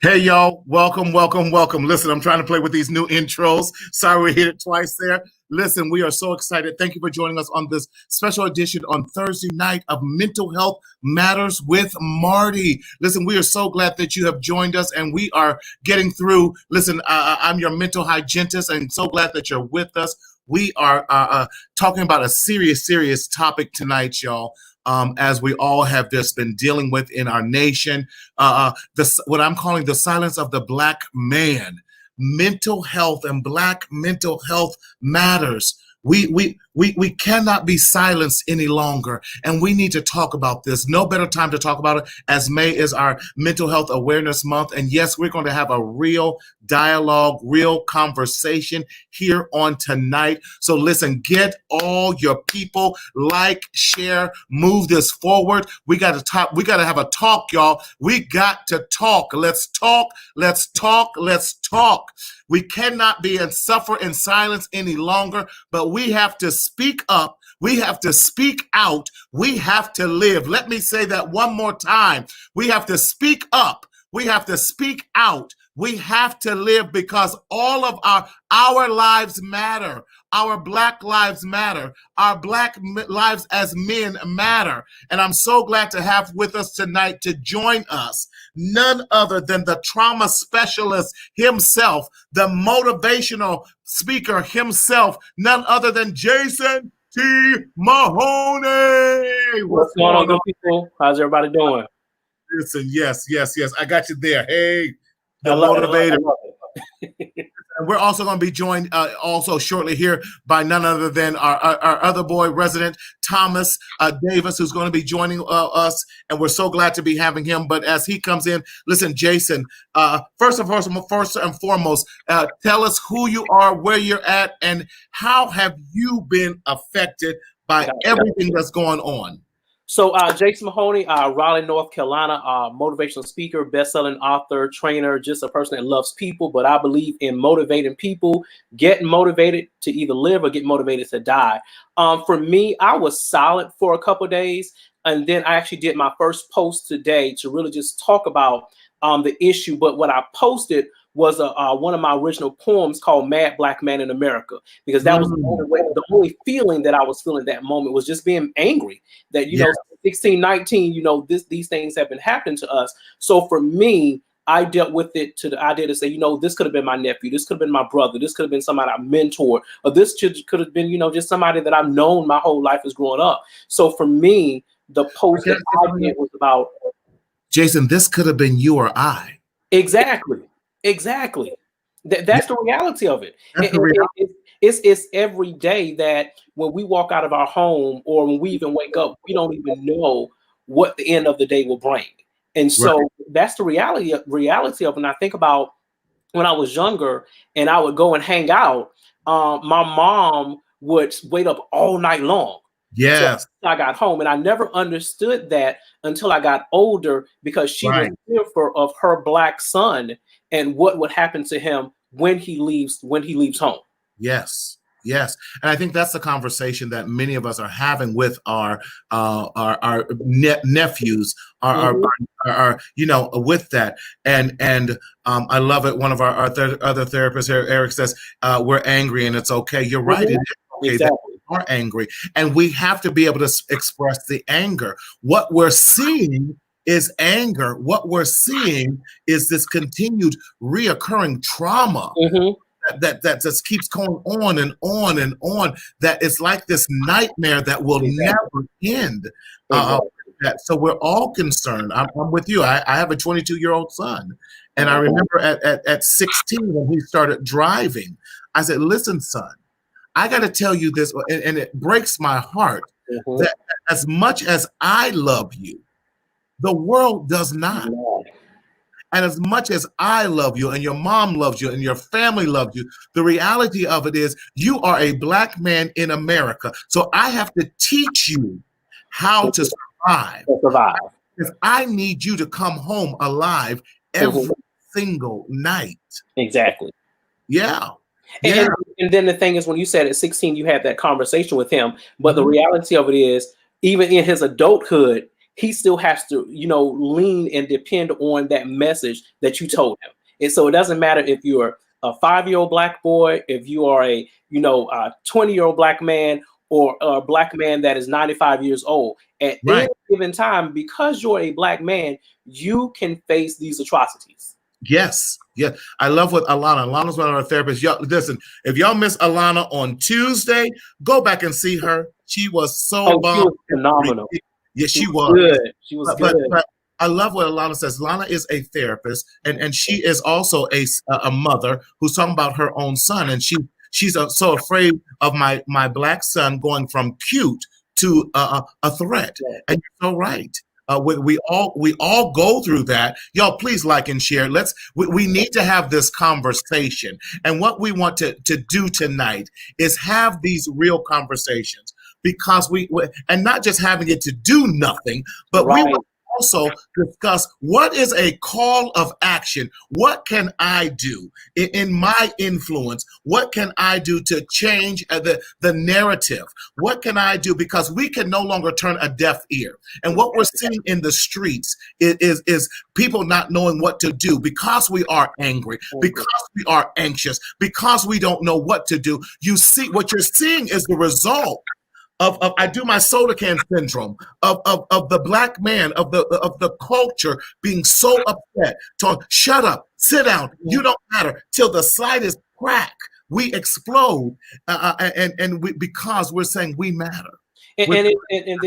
Hey, y'all. Welcome, welcome, welcome. Listen, I'm trying to play with these new intros. Sorry we hit it twice there. Listen, we are so excited. Thank you for joining us on this special edition on Thursday night of Mental Health Matters with Marty. Listen, we are so glad that you have joined us and we are getting through. Listen, I'm your mental hygienist and so glad that you're with us. We are talking about a serious topic tonight, y'all. As we all have just been dealing with in our nation, what I'm calling the silence of the Black man. Mental health and Black mental health matters. We cannot be silenced any longer, and we need to talk about this. No better time to talk about it as May is our Mental Health Awareness Month, and yes, we're going to have a real dialogue, real conversation here on tonight. So listen, get all your people, like, share, move this forward. We got to talk. We got to have a talk, y'all. We got to talk. Let's talk. Let's talk. Let's talk. We cannot be and suffer in silence any longer, but we have to speak up. We have to speak out. We have to live. Let me say that one more time. We have to speak up. We have to speak out. We have to live because all of our lives matter. Our Black lives matter. Our Black lives as men matter. And I'm so glad to have with us tonight to join us none other than the trauma specialist himself, the motivational speaker himself, none other than Jason T. Mahoney. What's going on, good people? How's everybody doing? Listen, yes. I got you there. Hey, the motivator. And we're also going to be joined also shortly here by none other than our other boy resident, Thomas Davis, who's going to be joining us. And we're so glad to be having him. But as he comes in, listen, Jason, first and foremost, tell us who you are, where you're at, and how have you been affected by everything that's going on? So Jason Mahoney, Raleigh, North Carolina, motivational speaker, best-selling author, trainer, just a person that loves people, but I believe in motivating people, getting motivated to either live or get motivated to die. For me, I was silent for a couple of days, and then I actually did my first post today to really just talk about the issue. But what I posted was one of my original poems called Mad Black Man in America, because that was the only feeling that I was feeling that moment was just being angry that, you know, 16, 19, you know, these things have been happening to us. So for me, I dealt with it to the idea to say, you know, this could have been my nephew, this could have been my brother, this could have been somebody I mentored, or this could have been, you know, just somebody that I've known my whole life as growing up. So for me, the post that I did was about, Jason, this could have been you or I. Exactly. That's the reality of it. It's every day that when we walk out of our home or when we even wake up, we don't even know what the end of the day will bring. And so that's the reality of it. And I think about when I was younger and I would go and hang out, my mom would wait up all night long. Yes. So I got home, and I never understood that until I got older, because she was fearful of her Black son and what would happen to him when he leaves home. Yes. And I think that's the conversation that many of us are having with our nephews, our you know, with that. And I love it. One of our other therapists here, Eric, says, we're angry and it's okay. You're right. It is okay. Exactly. Are angry, and we have to be able to express the anger. What we're seeing is anger. What we're seeing is this continued reoccurring trauma that just keeps going on and on and on. That it's like this nightmare that will never end. So we're all concerned. I'm with you. I have a 22-year-old son, and I remember at 16 when he started driving, I said, "Listen, son, I got to tell you this," and it breaks my heart that as much as I love you, the world does not. And as much as I love you and your mom loves you and your family loves you, the reality of it is you are a Black man in America. So I have to teach you how to survive. Because I need you to come home alive every single night. Exactly. Yeah. And then the thing is, when you said at 16 you had that conversation with him, but the reality of it is, even in his adulthood, he still has to, lean and depend on that message that you told him. And so it doesn't matter if you're a 5-year-old black boy, if you are a 20-year-old black man, or a black man that is 95 years old. At any given time, because you're a black man, you can face these atrocities. Yes. Yeah. I love what Alana's one of our therapists. Y'all, listen, if y'all miss Alana on Tuesday, go back and see her. She was so she was phenomenal. Yeah, she was good. She was good. But I love what Alana says. Alana is a therapist, and she is also a mother who's talking about her own son, and she's so afraid of my black son going from cute to a threat. And you're so right. We all go through that. Y'all, please like and share. We need to have this conversation. And what we want to do tonight is have these real conversations, because and not just having it to do nothing, but we want also discuss what is a call of action. What can I do in my influence? What can I do to change the narrative? What can I do? Because we can no longer turn a deaf ear. And what we're seeing in the streets is people not knowing what to do because we are angry, because we are anxious, because we don't know what to do. You see, what you're seeing is the result of I do my soda can syndrome of the black man, of the culture being so upset. Shut up, sit down, you don't matter. Till the slightest crack, we explode, and because we're saying we matter. And then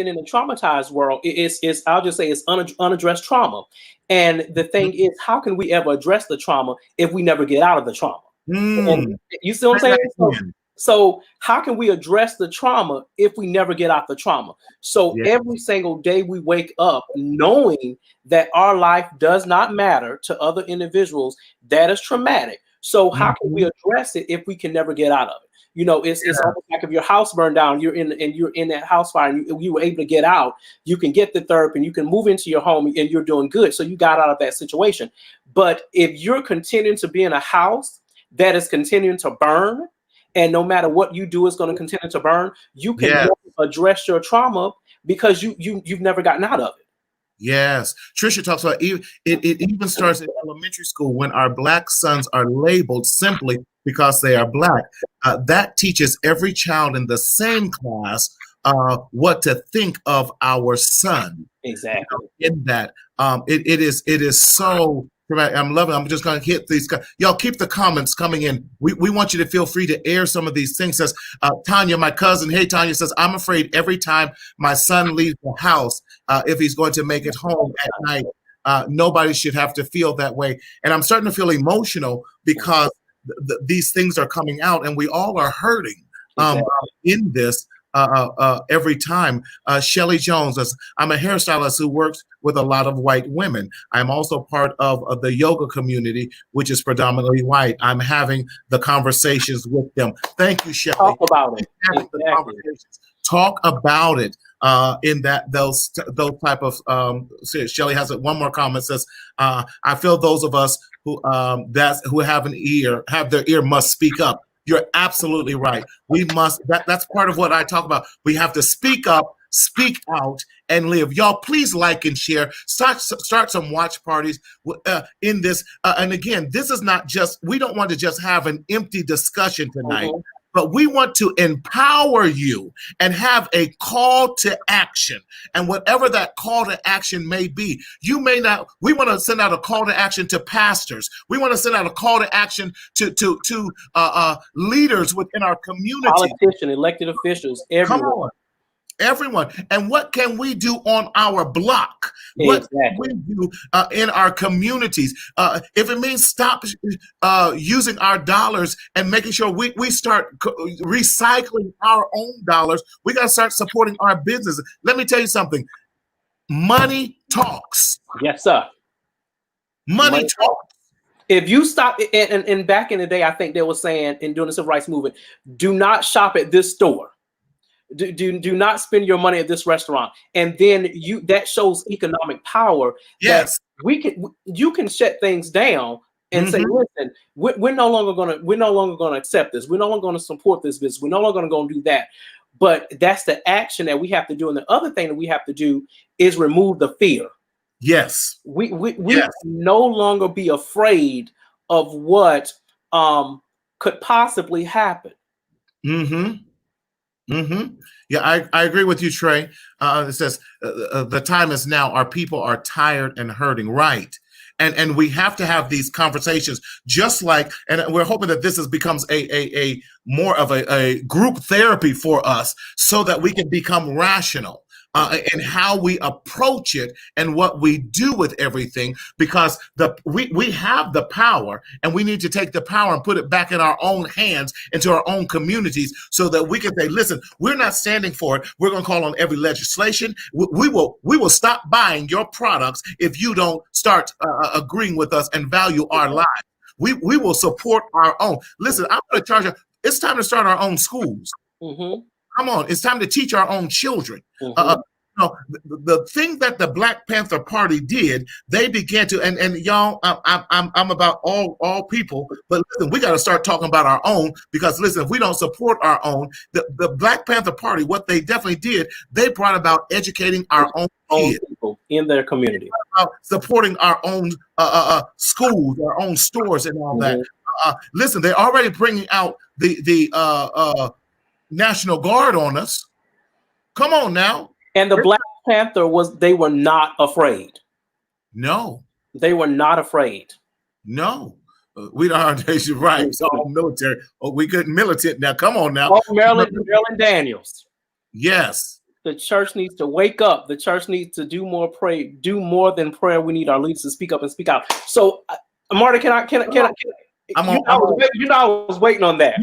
in the traumatized world, it's I'll just say it's unaddressed trauma. And the thing is, how can we ever address the trauma if we never get out of the trauma? And you see what I'm saying? So how can we address the trauma if we never get out the trauma? So every single day we wake up knowing that our life does not matter to other individuals, that is traumatic. So how can we address it if we can never get out of it? It's almost like if your house burned down, you're in that house fire, and you were able to get out, you can get the therapy and you can move into your home and you're doing good. So you got out of that situation. But if you're continuing to be in a house that is continuing to burn, and no matter what you do is going to continue to burn, you can never address your trauma because you've never gotten out of it. Yes. Tricia talks about it even starts in elementary school when our black sons are labeled simply because they are black. That teaches every child in the same class what to think of our son. Exactly. In that, it is so. I'm loving it. I'm just going to hit these. Y'all keep the comments coming in. We want you to feel free to air some of these things. Says Tanya, my cousin. Hey, Tanya says, I'm afraid every time my son leaves the house, if he's going to make it home at night, nobody should have to feel that way. And I'm starting to feel emotional because these things are coming out and we all are hurting in this. Every time. Shelly Jones says, I'm a hairstylist who works with a lot of white women. I'm also part of the yoga community, which is predominantly white. I'm having the conversations with them. Thank you, Shelly. Talk about it. Exactly. Talk about it. In that those type of Shelly has one more comment. Says, I feel those of us who have their ear must speak up. You're absolutely right. We must. That's part of what I talk about. We have to speak up, speak out, and live. Y'all, please like and share. Start some watch parties in this. And again, this is not just. We don't want to just have an empty discussion tonight. But we want to empower you and have a call to action. And whatever that call to action may be, we want to send out a call to action to pastors. We want to send out a call to action to leaders within our community. Politicians, elected officials, everyone. Come on. Everyone. And what can we do on our block? What can we do in our communities? If it means stop using our dollars and making sure we start recycling our own dollars, we got to start supporting our businesses. Let me tell you something. Money talks. Yes, sir. Money talks. If you stop, and back in the day, I think they were saying, in doing the civil rights movement, do not shop at this store. Do not spend your money at this restaurant, and then that shows economic power. Yes, you can shut things down and say, listen, we're no longer gonna accept this. We're no longer going to support this business. We're no longer going to do that. But that's the action that we have to do. And the other thing that we have to do is remove the fear. Yes. We no longer be afraid of what could possibly happen. Yeah, I agree with you, Trae. It says the time is now. Our people are tired and hurting. Right. And we have to have these conversations, just like, and we're hoping that this becomes a more of a group therapy for us, so that we can become rational in how we approach it and what we do with everything, because we have the power, and we need to take the power and put it back in our own hands, into our own communities, so that we can say, listen, we're not standing for it. We're going to call on every legislation. We will stop buying your products if you don't start agreeing with us and value our lives. We will support our own. Listen, I'm going to charge you. It's time to start our own schools. Come on, it's time to teach our own children. The thing that the Black Panther Party did, they began to, and y'all, I'm about all people, but listen, we got to start talking about our own, because listen, if we don't support our own, the Black Panther Party, what they definitely did, they brought about educating our own people in their community, supporting our own schools, our own stores, and all that. Listen, they're already bringing out the National Guard on us. Come on now. And the Black Panther they were not afraid. No. They were not afraid. No. We don't, right. It's all military. Oh, we good militant now. Come on now. Oh, Maryland Daniels. Yes. The church needs to wake up. The church needs to do more than prayer. We need our leaders to speak up and speak out. So, Marty, can I? I was waiting on that.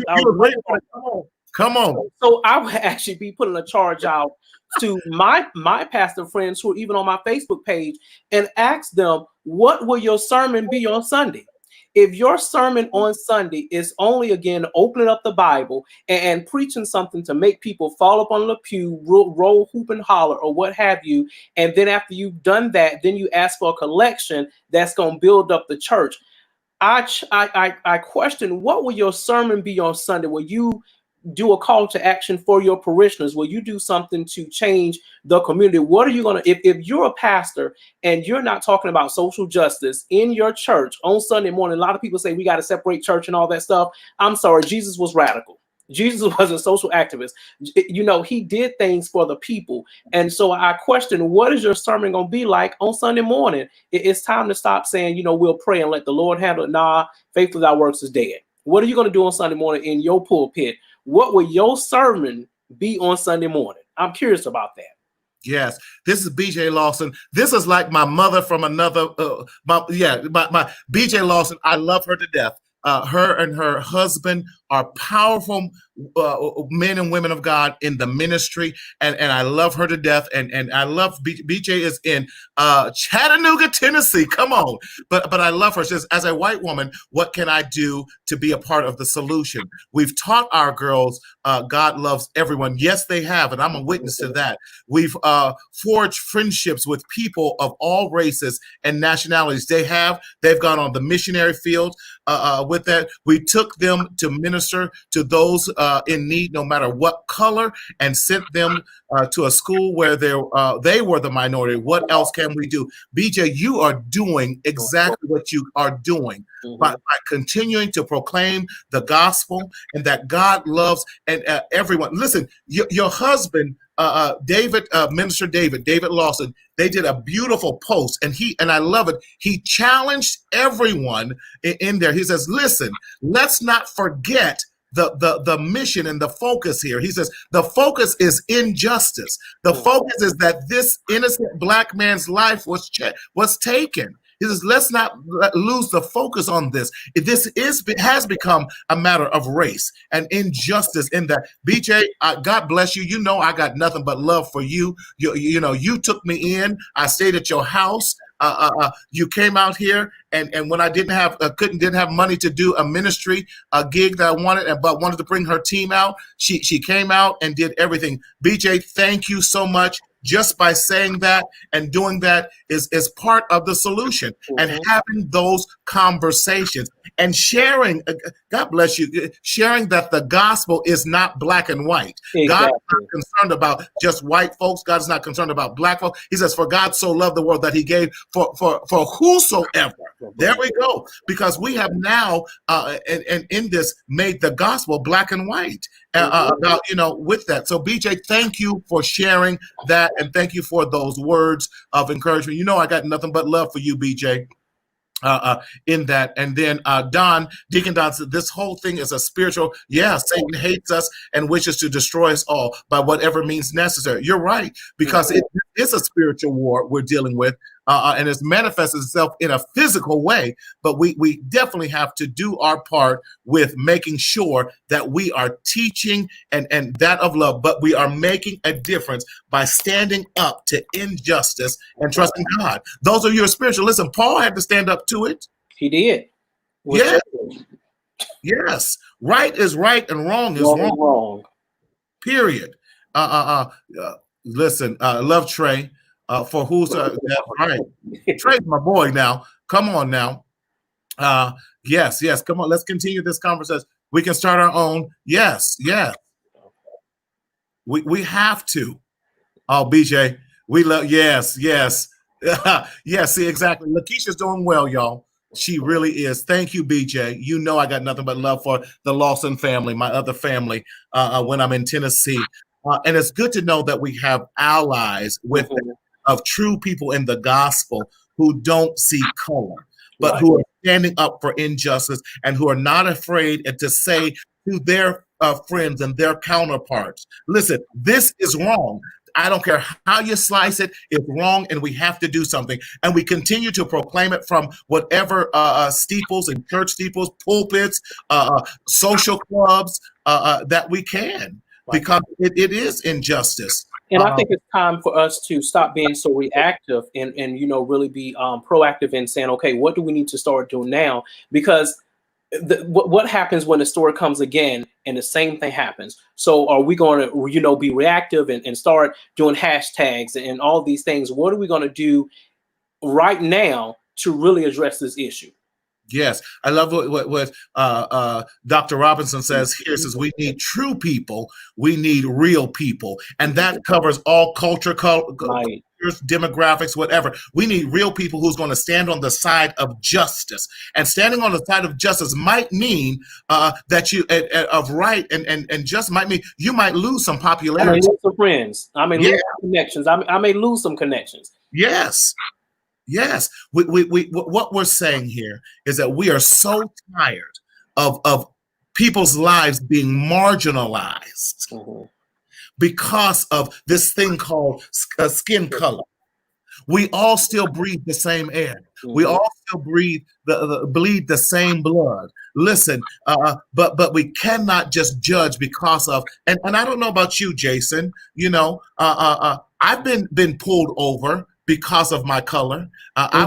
Come on. So I would actually be putting a charge out to my pastor friends who are even on my Facebook page, and ask them, what will your sermon be on Sunday? If your sermon on Sunday is only, again, opening up the Bible and preaching something to make people fall up on the pew, roll, hoop, and holler, or what have you, and then after you've done that, then you ask for a collection that's going to build up the church, I question, what will your sermon be on Sunday? Will you do a call to action for your parishioners? Will you do something to change the community? What are you going to, if you're a pastor and you're not talking about social justice in your church on Sunday morning? A lot of people say we got to separate church and all that stuff. I'm sorry, Jesus was radical. Jesus was a social activist. He did things for the people. And so I question, what is your sermon going to be like on Sunday morning? It's time to stop saying, we'll pray and let the Lord handle it. Nah, faith without works is dead. What are you going to do on Sunday morning in your pulpit? What will your sermon be on Sunday morning? I'm curious about that. Yes, this is BJ Lawson. This is like my mother from another. My BJ Lawson. I love her to death. Her and her husband are powerful men and women of God in the ministry, and I love her to death. And I love BJ is in Chattanooga, Tennessee. Come on, but I love her. She says, as a white woman, what can I do to be a part of the solution? We've taught our girls God loves everyone. Yes, they have, and I'm a witness to that. We've forged friendships with people of all races and nationalities. They've gone on the missionary field. With that, we took them to minister to those in need, no matter what color, and sent them to a school where they were the minority. What else can we do? BJ, you are doing exactly what you are doing by continuing to proclaim the gospel and that God loves and everyone. Listen, your husband, Minister David Lawson, they did a beautiful post, and I love it. He challenged everyone in there. He says, listen, let's not forget the mission and the focus here. He says the focus is injustice. The focus is that this innocent Black man's life was taken. He says, let's not lose the focus on this. This has become a matter of race and injustice in that. BJ, God bless you. I got nothing but love for you. You took me in. I stayed at your house. You came out here, and when I didn't have money to do a ministry gig that I wanted, but wanted to bring her team out, she came out and did everything. BJ, thank you so much. just by saying that and doing that is part of the solution. And having those conversations and sharing, God bless you, sharing that the gospel is not black and white. Exactly. God is not concerned about just white folks. God is not concerned about black folks. He says, for God so loved the world that he gave for whosoever. There we go. Because we have now, and in this, made the gospel black and white. About, with that. So BJ, thank you for sharing that, and thank you for those words of encouragement. I got nothing but love for you, BJ. In that. And then Deacon Don said, this whole thing is a spiritual, Satan hates us and wishes to destroy us all by whatever means necessary. You're right, because it is a spiritual war we're dealing with, and it's manifests itself in a physical way, but we definitely have to do our part with making sure that we are teaching and that of love, but we are making a difference by standing up to injustice and trusting God. Those are your spiritual. Listen, Paul had to stand up to it. He did. Yes. Right is right and wrong is wrong. Period. Listen, I love Trae. For who's that's right. Trae's my boy now. Come on now. Yes. Come on. Let's continue this conversation. We can start our own. Yes. We have to. Oh, BJ, we love. Yes. Yes. See, exactly. Lakeisha's doing well, y'all. She really is. Thank you, BJ. I got nothing but love for the Lawson family, my other family, when I'm in Tennessee. And it's good to know that we have allies with of true people in the gospel who don't see color, but who are standing up for injustice and who are not afraid to say to their friends and their counterparts, listen, this is wrong. I don't care how you slice it, it's wrong, and we have to do something. And we continue to proclaim it from whatever steeples and church steeples, pulpits, social clubs that we can, because it is injustice. And I think it's time for us to stop being so reactive and really be proactive in saying, okay, what do we need to start doing now? Because what happens when the story comes again and the same thing happens? So are we going to, be reactive and start doing hashtags and all these things? What are we going to do right now to really address this issue? Yes, I love what Dr. Robinson says here. Says we need true people, we need real people, and that covers all cultures, demographics, whatever. We need real people who's going to stand on the side of justice, and standing on the side of justice might mean that you of right and just might mean you might lose some popularity. I may lose some friends. I may lose some connections. I may lose some connections. Yes, what we're saying here is that we are so tired of people's lives being marginalized because of this thing called skin color. We all still breathe the same air. We all still bleed the same blood. Listen, but we cannot just judge because of, and I don't know about you, Jason. I've been pulled over because of my color. I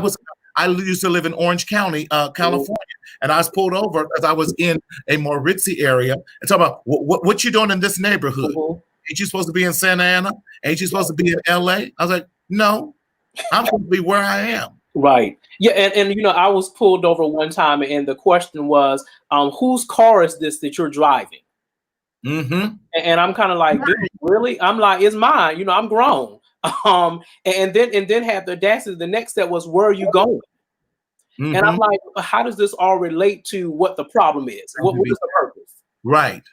used to live in Orange County, California, and I was pulled over because I was in a more ritzy area. And talking about what you doing in this neighborhood? Ain't you supposed to be in Santa Ana? Ain't you supposed to be in LA? I was like, no, I'm supposed to be where I am. Right. Yeah, and I was pulled over one time, and the question was, whose car is this that you're driving? And I'm kind of like, really? I'm like, it's mine. I'm grown. And then have the audacity. The next step was, where are you going? And I'm like, how does this all relate to what the problem is? What is the purpose? Right.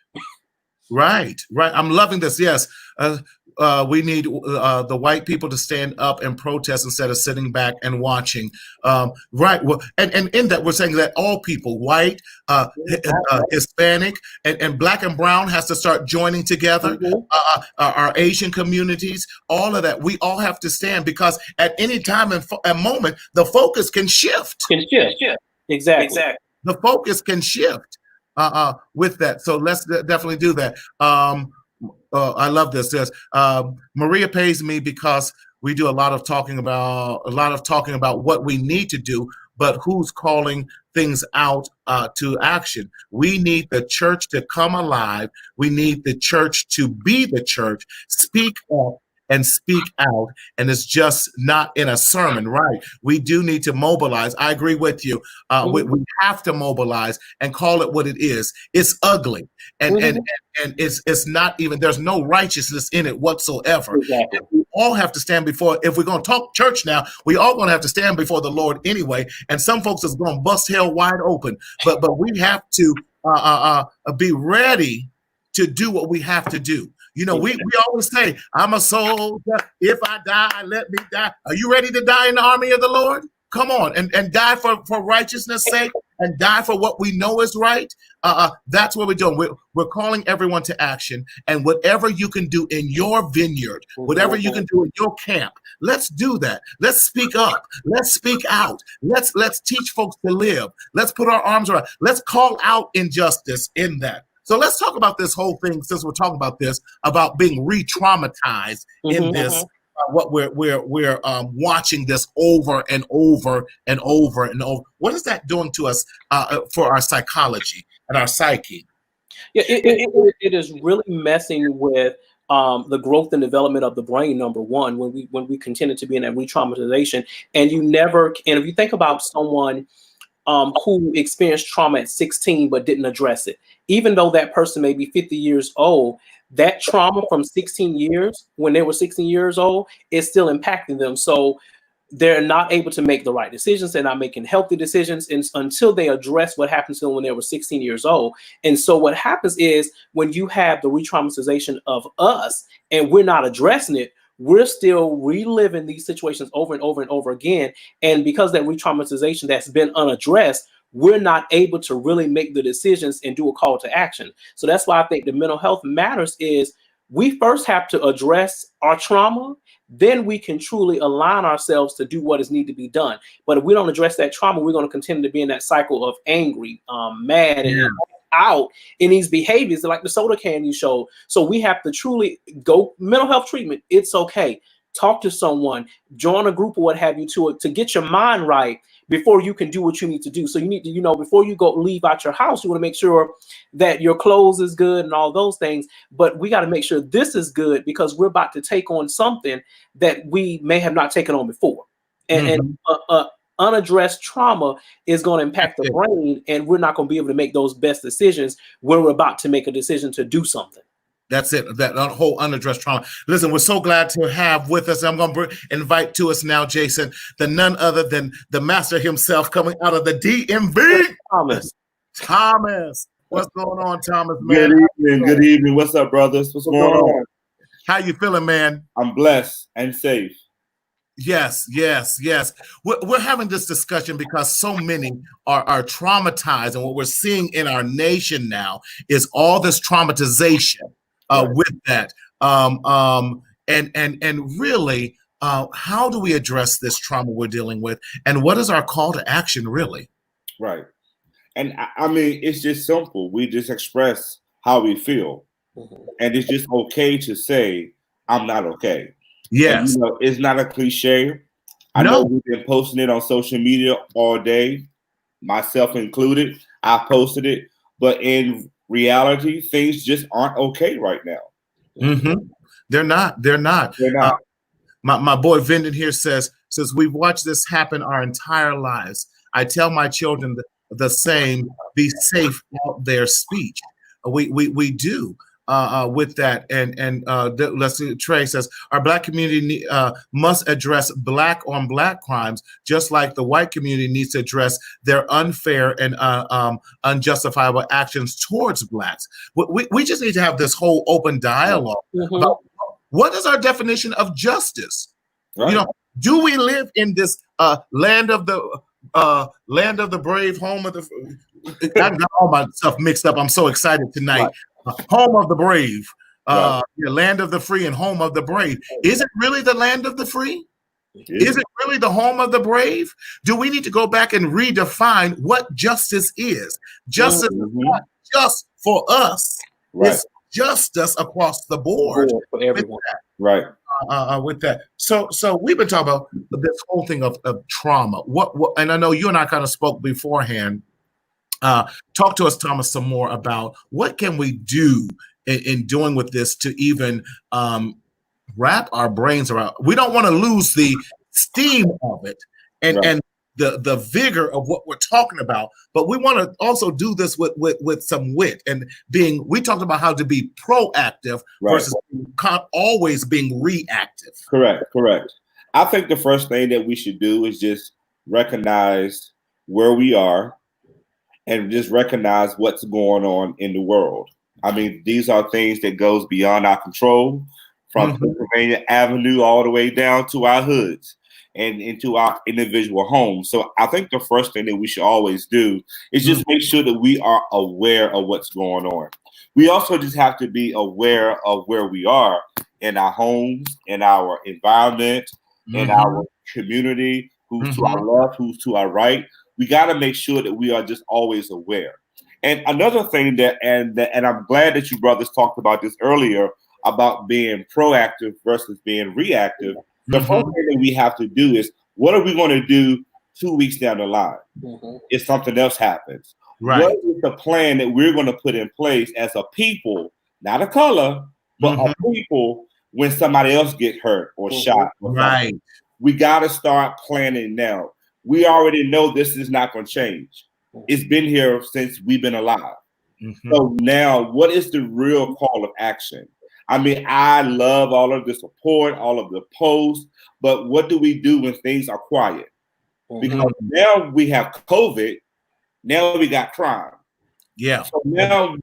I'm loving this. Yes. We need the white people to stand up and protest instead of sitting back and watching. Right. Well, and in that, we're saying that all people, white, Hispanic, and black and brown, has to start joining together. Our Asian communities, all of that. We all have to stand, because at any time and a moment, the focus can shift. Exactly. The focus can shift with that. So let's definitely do that. I love this. Maria pays me because we do a lot of talking about what we need to do, but who's calling things out to action? We need the church to come alive. We need the church to be the church, speak up, and speak out. And it's just not in a sermon, right? We do need to mobilize. I agree with you. We have to mobilize and call it what it is. It's ugly, and it's not even. There's no righteousness in it whatsoever. Exactly. We all have to stand before. If we're going to talk church now, we all going to have to stand before the Lord anyway. And some folks is going to bust hell wide open. But we have to be ready to do what we have to do. You know, we always say, I'm a soldier. If I die, let me die. Are you ready to die in the army of the Lord? Come on, and die for righteousness' sake, and die for what we know is right. That's what we're doing. We're calling everyone to action, and whatever you can do in your vineyard, whatever you can do in your camp, let's do that. Let's speak up. Let's speak out. Let's teach folks to live. Let's put our arms around. Let's call out injustice in that. So let's talk about this whole thing, since we're talking about this, about being re-traumatized in this. What we're watching this over and over and over and over. What is that doing to us for our psychology and our psyche? Yeah, it is really messing with the growth and development of the brain. Number one, when we continue to be in that re-traumatization, and if you think about someone who experienced trauma at 16 but didn't address it, even though that person may be 50 years old, that trauma from 16 years, when they were 16 years old, is still impacting them. So they're not able to make the right decisions. They're not making healthy decisions until they address what happened to them when they were 16 years old. And so what happens is, when you have the re-traumatization of us and we're not addressing it, we're still reliving these situations over and over and over again. And because that re-traumatization that's been unaddressed, we're not able to really make the decisions and do a call to action. So that's why I think the mental health matters. Is we first have to address our trauma, then we can truly align ourselves to do what is need to be done. But if we don't address that trauma, we're going to continue to be in that cycle of angry, mad, and out in these behaviors, like the soda can you showed. So we have to truly go mental health treatment. It's okay. Talk to someone, join a group or what have you to get your mind right before you can do what you need to do. So you need to, before you go leave out your house, you want to make sure that your clothes is good and all those things. But we got to make sure this is good, because we're about to take on something that we may have not taken on before. And unaddressed trauma is going to impact the brain, and we're not going to be able to make those best decisions when we're about to make a decision to do something. That's it. That whole unaddressed trauma. Listen, we're so glad to have with us. I'm going to invite to us now, Jason, the none other than the master himself, coming out of the DMV. Thomas. What's going on, Thomas, man? Good evening. What's up, brothers? What's going on? How you feeling, man? I'm blessed and safe. Yes. We're having this discussion because so many are traumatized, and what we're seeing in our nation now is all this traumatization. With that, and really, how do we address this trauma we're dealing with, and what is our call to action, really? Right, and I mean, it's just simple. We just express how we feel, and it's just okay to say, "I'm not okay." Yes, and, it's not a cliche. I know we've been posting it on social media all day, myself included. I posted it, but in reality, things just aren't okay right now. They're not. My boy Vindon here says we've watched this happen our entire lives. I tell my children the same: be safe out there. Speech. We do. With that, and let's see. Trae says our Black community must address Black on Black crimes, just like the white community needs to address their unfair and unjustifiable actions towards Blacks. We just need to have this whole open dialogue about what is our definition of justice. Right. Do we live in this land of the brave, home of the? I got all my stuff mixed up. I'm so excited tonight. Right. Home of the brave, land of the free, and home of the brave. Is it really the land of the free? Is it really the home of the brave? Do we need to go back and redefine what justice is? Justice is not just for us. Right. It's justice across the board for everyone. Right. With that. So we've been talking about this whole thing of trauma. What and I know you and I kind of spoke beforehand. Talk to us, Thomas, some more about what can we do in doing with this to even wrap our brains around. We don't want to lose the steam of it and the vigor of what we're talking about, but we want to also do this with some wit and we talked about how to be proactive versus always being reactive. Correct. I think the first thing that we should do is just recognize where we are and just recognize what's going on in the world. I mean, these are things that goes beyond our control, from Pennsylvania Avenue all the way down to our hoods and into our individual homes. So I think the first thing that we should always do is just make sure that we are aware of what's going on. We also just have to be aware of where we are in our homes, in our environment, in our community, who's to our left, who's to our right. We got to make sure that we are just always aware. And another thing and I'm glad that you brothers talked about this earlier about being proactive versus being reactive. The first thing that we have to do is, what are we going to do 2 weeks down the line if something else happens? Right. What is the plan that we're going to put in place as a people, not a color, but a people, when somebody else get hurt or shot? Or right. We got to start planning now. We already know this is not going to change. It's been here since we've been alive. So now, what is the real call of action? I mean, I love all of the support, all of the posts, but what do we do when things are quiet? Because now we have COVID, now we got crime. Yeah. So now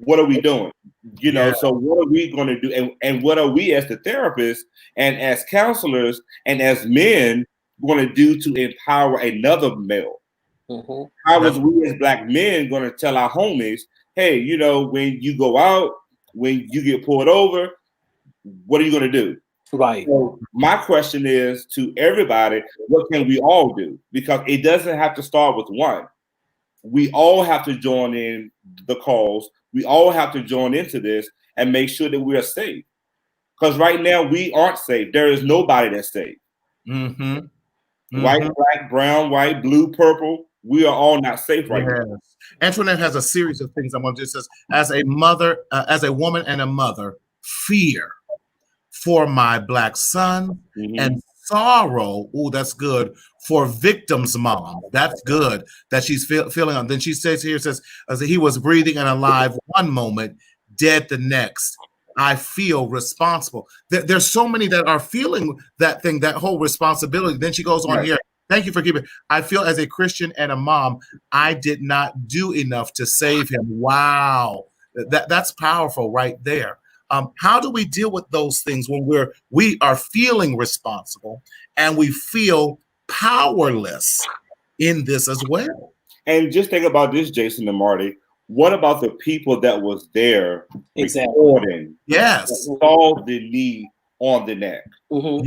what are we doing? You know, so what are we going to do? And what are we as the therapists and as counselors and as men going to do to empower another male? How was we as Black men going to tell our homies, hey, you know, when you go out, when you get pulled over, what are you going to do? Right. So my question is to everybody, what can we all do? Because it doesn't have to start with one. We all have to join in the calls. We all have to join into this and make sure that we are safe. Because right now we aren't safe. There is nobody that's safe. White, black, brown, white, blue, purple. We are all not safe right now. Antoinette has a series of things I want to just as a mother, as a woman and a mother, fear for my Black son and sorrow. Oh, that's good for victim's mom. That's good that she's feeling on. Then she says here, says he was breathing and alive one moment, dead the next. I feel responsible. There's so many that are feeling that thing, that whole responsibility. Then she goes on here. Thank you for keeping. I feel as a Christian and a mom, I did not do enough to save him. Wow, that's powerful right there. How do we deal with those things when we are feeling responsible and we feel powerless in this as well? And just think about this, Jason and Marty. What about the people that was there recording? Yes, saw the knee on the neck. Yeah.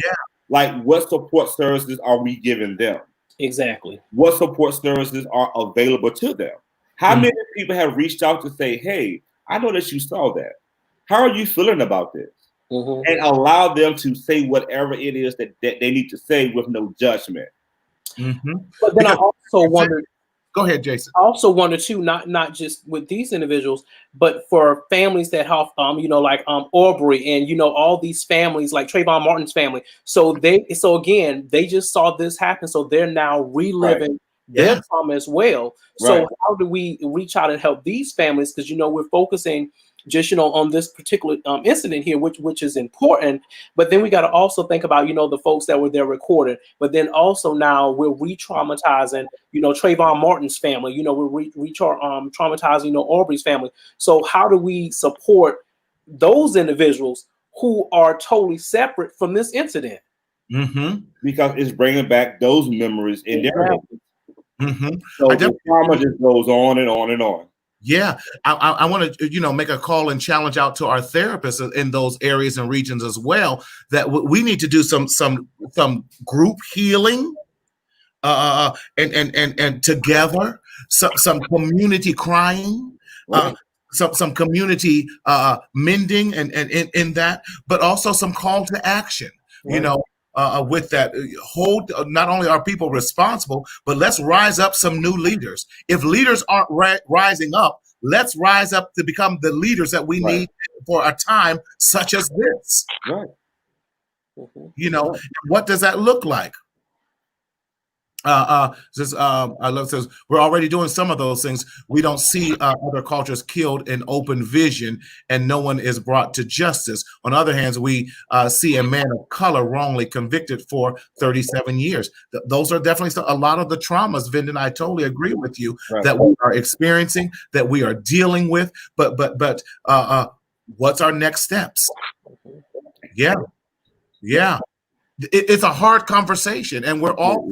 Like, what support services are we giving them? Exactly. What support services are available to them? How many people have reached out to say, hey, I know that you saw that. How are you feeling about this? And allow them to say whatever it is that they need to say with no judgment. But then I also wonder. Go ahead, Jason. I also wonder too, not just with these individuals, but for families that have, like Aubrey and all these families, like Trayvon Martin's family. So again, they just saw this happen, so they're now reliving their trauma as well. So how do we reach out and help these families? Because we're focusing just on this particular incident here, which is important, but then we got to also think about the folks that were there recorded, but then also now we're re-traumatizing Trayvon Martin's family, we're traumatizing Aubrey's family. So how do we support those individuals who are totally separate from this incident? Because it's bringing back those memories in their head. So the trauma just goes on and on and on. Yeah, I want to, make a call and challenge out to our therapists in those areas and regions as well, that we need to do some group healing, and together, some community crying, some community mending, and in that, but also some call to action. With that, hold not only are people responsible, but let's rise up some new leaders. If leaders aren't rising up, let's rise up to become the leaders that we need for a time such as this. You know, what does that look like? I love says we're already doing some of those things. We don't see other cultures killed in open vision, and no one is brought to justice. On the other hand, we see a man of color wrongly convicted for 37 years. Those are definitely a lot of the traumas, Vindon. I totally agree with you that we are experiencing, that we are dealing with. But what's our next steps? Yeah. It's a hard conversation, and we're all.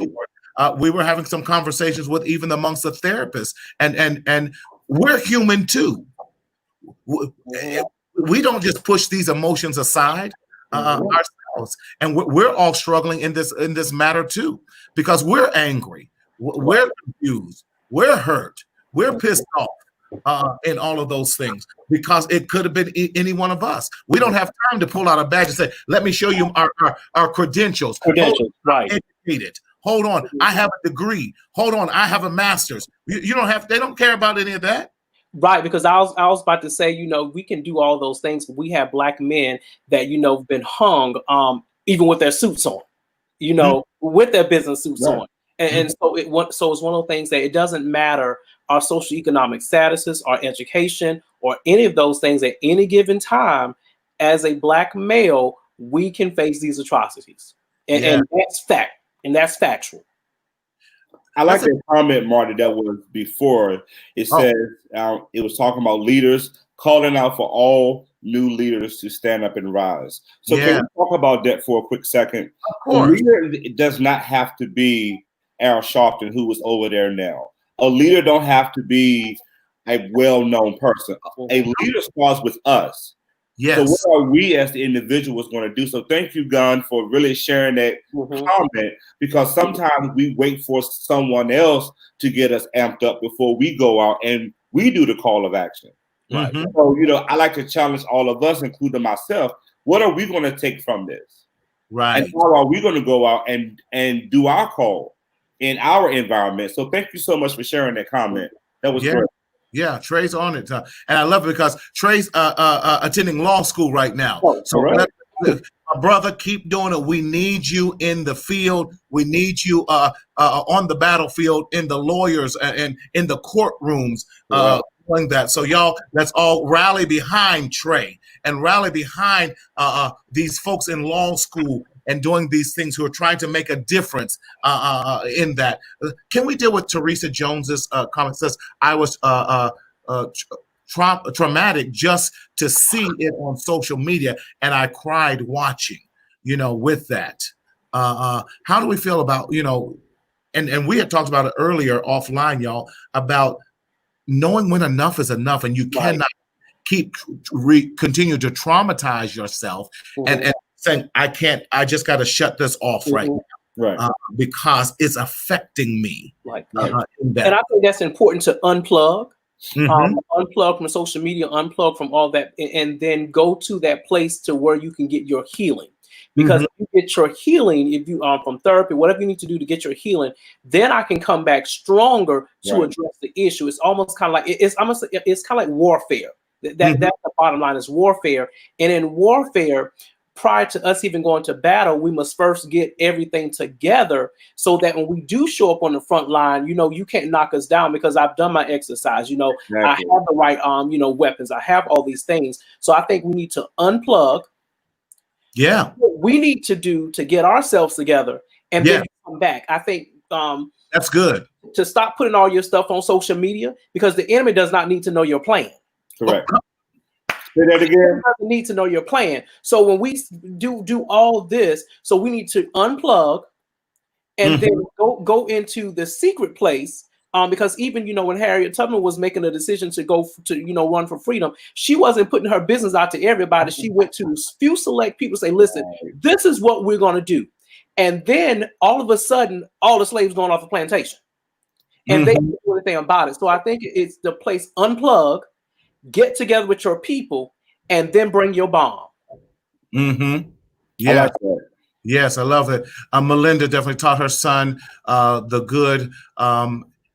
We were having some conversations with even amongst the therapists, and we're human too. We don't just push these emotions aside ourselves, and we're all struggling in this matter too, because we're angry, we're confused, we're hurt, we're pissed off, and all of those things, because it could have been any one of us. We don't have time to pull out a badge and say, "Let me show you our credentials." Right. Educated. Hold on, I have a degree. Hold on, I have a master's. You don't have. They don't care about any of that. Right, because I was about to say, you know, we can do all those things. But we have Black men that, you know, been hung, even with their suits on, you know, with their business suits on, and so it's one of the things that it doesn't matter our socioeconomic statuses, our education, or any of those things at any given time. As a Black male, we can face these atrocities, and that's fact. And that's factual. I like that comment, Marty, that was before. It says it was talking about leaders calling out for all new leaders to stand up and rise. So can we talk about that for a quick second? Of course. A leader does not have to be Al Sharpton, who is over there now. A leader don't have to be a well-known person. A leader starts with us. Yes. So what are we as the individuals going to do? So thank you, Gunn, for really sharing that comment, because sometimes we wait for someone else to get us amped up before we go out and we do the call of action. Right. So, you know, I like to challenge all of us, including myself. What are we going to take from this? Right. And how are we going to go out and do our call in our environment? So thank you so much for sharing that comment. That was great. Yeah, Trae's on it, and I love it because Trae's attending law school right now. So, my brother, keep doing it. We need you in the field. We need you on the battlefield, in the lawyers and in the courtrooms, doing that. So, y'all, let's all rally behind Trae and rally behind these folks in law school and doing these things who are trying to make a difference in that. Can we deal with Teresa Jones's comment? Says, I was traumatic just to see it on social media, and I cried watching, you know, with that. How do we feel about, you know, and we had talked about it earlier offline, y'all, about knowing when enough is enough, and you cannot continue to traumatize yourself and saying, I just got to shut this off right now, because it's affecting me. And I think that's important to unplug, unplug from social media, unplug from all that, and then go to that place to where you can get your healing. Because if you get your healing, if you from therapy, whatever you need to do to get your healing, then I can come back stronger to address the issue. It's almost kind of like it's kind of like warfare. That's the bottom line, is warfare. And in warfare, prior to us even going to battle, we must first get everything together so that when we do show up on the front line, you know, you can't knock us down because I've done my exercise. You know, I have the right, you know, weapons. I have all these things. So I think we need to unplug. Yeah. What we need to do to get ourselves together and then come back. I think that's good. To stop putting all your stuff on social media, because the enemy does not need to know your plan. Correct. Say that again. Doesn't need to know your plan. So when we do all this, so we need to unplug and then go into the secret place. Because even, you know, when Harriet Tubman was making a decision to go to, you know, run for freedom, she wasn't putting her business out to everybody. She went to few select people, say, listen, this is what we're going to do. And then all of a sudden, all the slaves going off the plantation. And they didn't do anything about it. So I think it's the place, unplug, get together with your people, and then bring your bomb. Yeah. Yes, I love it. Melinda definitely taught her son the good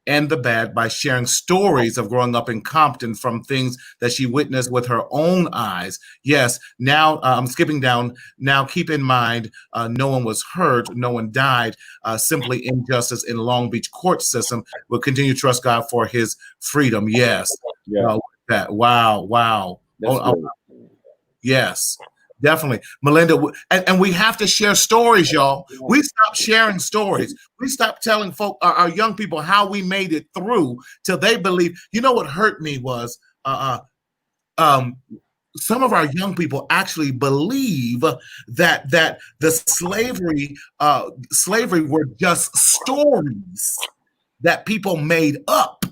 and the bad by sharing stories of growing up in Compton from things that she witnessed with her own eyes. Yes, now I'm skipping down. Now keep in mind, no one was hurt, no one died, simply injustice in Long Beach court system. We'll continue to trust God for his freedom. Yes. Yeah. Wow. That's Yes, definitely. Melinda, and we have to share stories, y'all. We stop sharing stories. We stop telling folk, our young people, how we made it through till they believe. You know what hurt me was some of our young people actually believe that the slavery were just stories that people made up,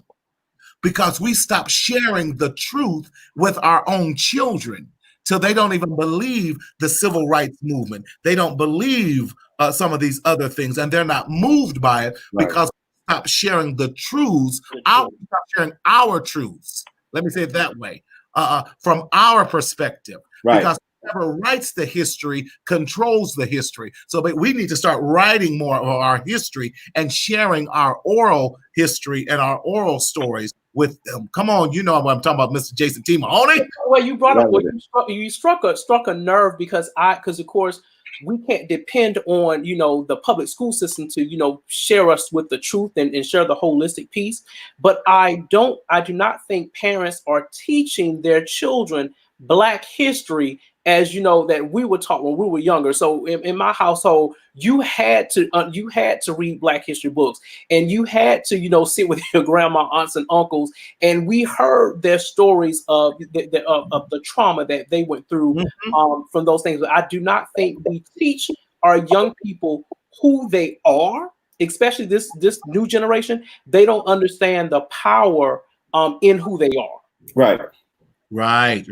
because we stopped sharing the truth with our own children. So they don't even believe the civil rights movement. They don't believe some of these other things, and they're not moved by it because we stop sharing the truths. Stop sharing our truths. Let me say it that way, from our perspective. Because whoever writes the history controls the history. So we need to start writing more of our history and sharing our oral history and our oral stories with them. Come on, you know what I'm talking about, Mr. Jason T. Mahoney. Well, you brought up, you struck a nerve, because of course we can't depend on, the public school system to, share us with the truth and share the holistic piece. But I do not think parents are teaching their children Black history as that we were taught when we were younger. So in my household, you had to read Black history books, and you had to sit with your grandma, aunts, and uncles, and we heard their stories of the trauma that they went through from those things. But I do not think we teach our young people who they are, especially this new generation. They don't understand the power in who they are. Right.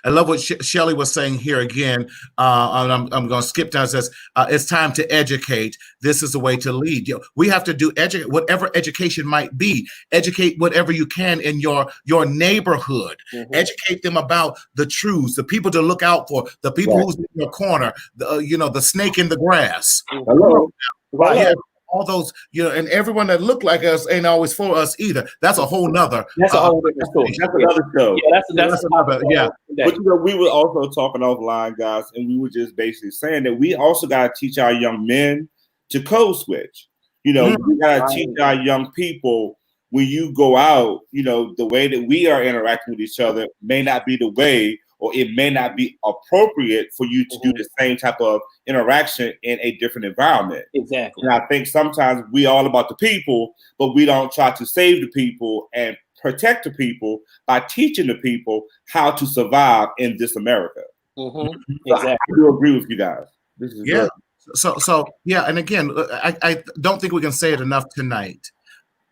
I love what Shelley was saying here again. I'm going to skip down. It says, it's time to educate. This is the way to lead. We have to do whatever education might be. Educate whatever you can in your neighborhood. Educate them about the truths, the people to look out for, the people who's in your corner, the snake in the grass. Hello. Yeah. All those, and everyone that look like us ain't always for us either. That's a whole nother. That's a whole different story. That's another show. Yeah, that's another. Yeah. But we were also talking offline, guys, and we were just basically saying that we also got to teach our young men to code switch. We got to teach our young people, when you go out, the way that we are interacting with each other may not be the way, or it may not be appropriate for you to do the same type of interaction in a different environment. Exactly. And I think sometimes we all about the people, but we don't try to save the people and protect the people by teaching the people how to survive in this America. Exactly. I do agree with you guys. This is good. So and again, I don't think we can say it enough tonight.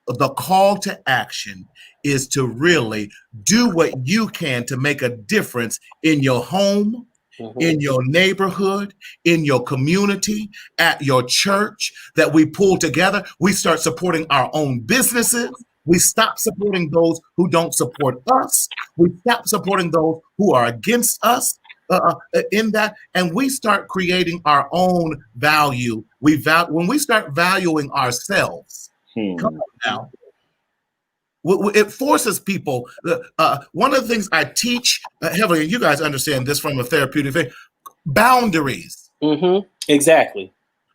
The call to action is to really do what you can to make a difference in your home, in your neighborhood, in your community, at your church, that we pull together. We start supporting our own businesses. We stop supporting those who don't support us. We stop supporting those who are against us in that, and we start creating our own value. When we start valuing ourselves, come on now. It forces people. One of the things I teach heavily, and you guys understand this from a therapeutic thing, boundaries. Exactly.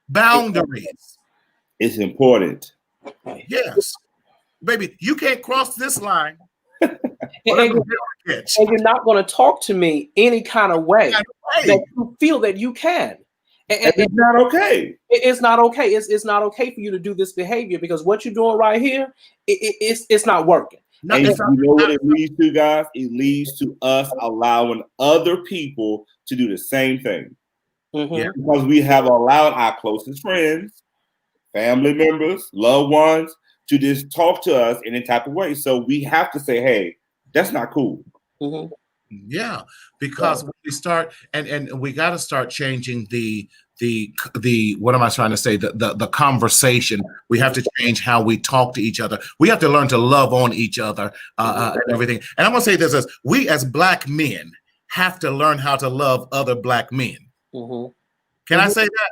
Boundaries. It's important. Yes. Baby, you can't cross this line. And you're not going to talk to me any kind of way that you feel that you can. And it's not okay. It's not okay. It's not okay for you to do this behavior, because what you're doing right here, it's not working. And you know what it leads to, guys? It leads to us allowing other people to do the same thing. Because we have allowed our closest friends, family members, loved ones to just talk to us in a type of way. So we have to say, hey, that's not cool. Yeah, because when we start, and we got to start changing the what am I trying to say? The conversation. We have to change how we talk to each other. We have to learn to love on each other and everything. And I'm gonna say this: as we as Black men have to learn how to love other Black men. Can I say that?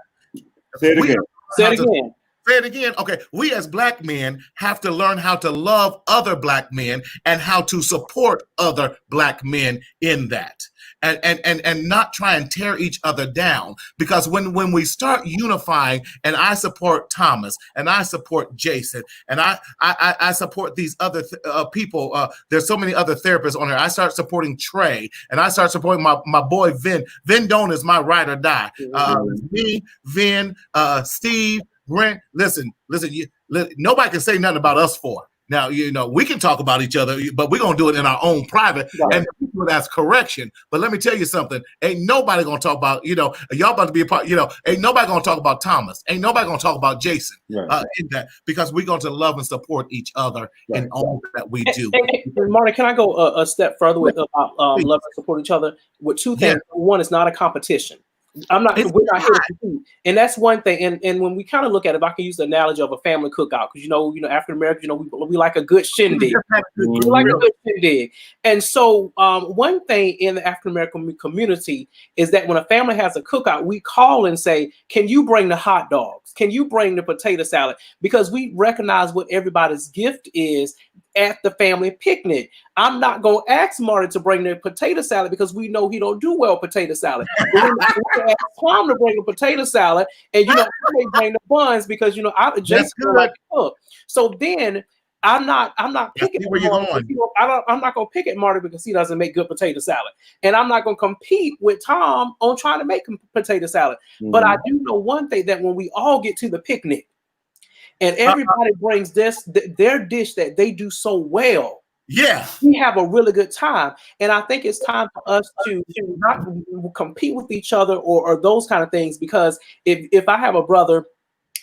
Say it again. Say it again. Say it again. Okay. We as Black men have to learn how to love other Black men and how to support other Black men in that. And not try and tear each other down, because when we start unifying, and I support Thomas and I support Jason and I support these other people. There's so many other therapists on there. I start supporting Trae and I start supporting my boy Vin. Vin Don is my ride or die. Me, Vin, Steve, Brent. Listen. Nobody can say nothing about us four. Now, we can talk about each other, but we're going to do it in our own private, and that's correction. But let me tell you something. Ain't nobody going to talk about, y'all about to be a part, ain't nobody going to talk about Thomas. Ain't nobody going to talk about Jason in that, because we're going to love and support each other in all that we do. And Marty, can I go a step further with about love and support each other with two things? Yeah. One, it's not a competition. We're not here to compete. And that's one thing. And when we kind of look at it, if I can use the analogy of a family cookout, because African Americans, we like a good shindig. We like a good shindig. And so one thing in the African American community is that when a family has a cookout, we call and say, can you bring the hot dogs? Can you bring the potato salad? Because we recognize what everybody's gift is at the family picnic. I'm not going to ask Marty to bring the potato salad because we know he don't do well potato salad. We ask Tom to bring a potato salad, and I may bring the buns because Jason like to cook. So then I'm not picking where you're going. I'm not going to pick at Marty because he doesn't make good potato salad, and I'm not going to compete with Tom on trying to make potato salad. But I do know one thing, that when we all get to the picnic and everybody brings their dish that they do so well, we have a really good time. And I think it's time for us to not compete with each other or those kind of things, because if I have a brother